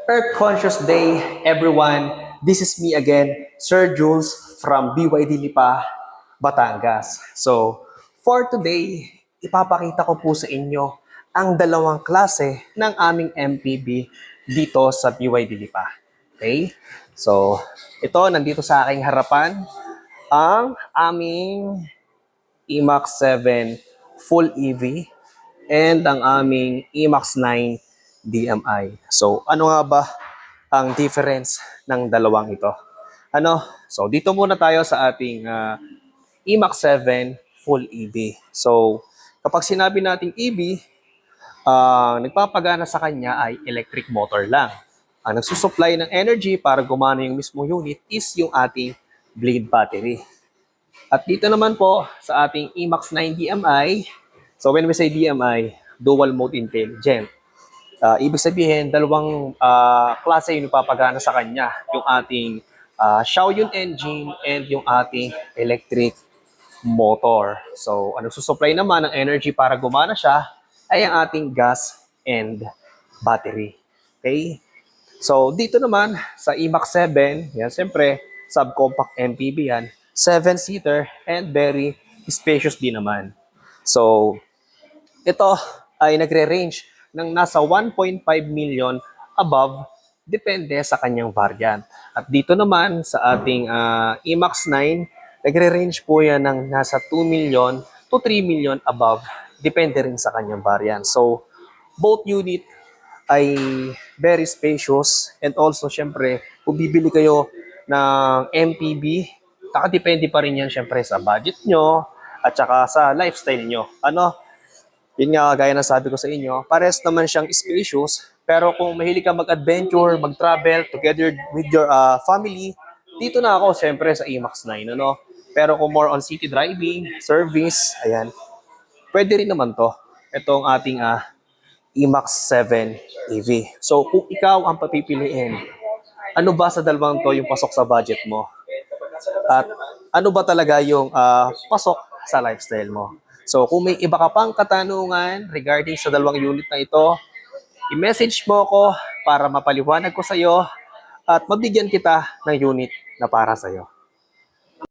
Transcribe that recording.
Earth Conscious Day, everyone. This is me again, Sir Jules from BYD Lipa, Batangas. So, for today, ipapakita ko po sa inyo ang dalawang klase ng aming MPV dito sa BYD Lipa. Okay? So, ito, nandito sa aking harapan, ang aming E-Max 7 Full EV and ang aming E-Max 9 DMI. So, ano nga ba ang difference ng dalawang ito? So dito muna tayo sa ating E-Max 7 Full EV. So, kapag sinabi nating EV, nagpapagana sa kanya ay electric motor lang. Ang nagsusupply ng energy para gumana yung mismong unit is yung ating blade battery. At dito naman po sa ating E-Max 9 DMI, so when we say DMI, Dual Mode Intelligent. Ibig sabihin, dalawang klase yung ipapagana sa kanya. Yung ating Xiaoyun engine and yung ating electric motor. So, ang nagsusupply naman ng energy para gumana siya ay ang ating gas and battery. Okay? So, dito naman sa E-Max 7, yan, siyempre, subcompact MPV yan, 7-seater and very spacious din naman. So, ito ay nagre-range ng nasa 1.5 million above, depende sa kanyang variant. At dito naman sa ating E-Max 9, nagre-range po yan ng nasa 2 million to 3 million above, depende rin sa kanyang variant. So, both unit ay very spacious and also syempre kung bibili kayo ng MPV, nakadepende pa rin yan syempre sa budget nyo at saka sa lifestyle nyo. Yun nga, gaya ng sabi ko sa inyo, pares naman siyang spacious, pero kung mahilig ka mag-adventure, mag-travel together with your family, dito na ako syempre sa E-Max 9, Pero kung more on city driving, service, ayan, pwede rin naman to. Itong ating E-Max 7 EV. So, kung ikaw ang papipiliin, ano ba sa dalawang to yung pasok sa budget mo? At ano ba talaga yung pasok sa lifestyle mo? So, kung may iba ka pang katanungan regarding sa dalawang unit na ito, i-message mo ako para mapaliwanag ko sa iyo at mabigyan kita ng unit na para sa iyo.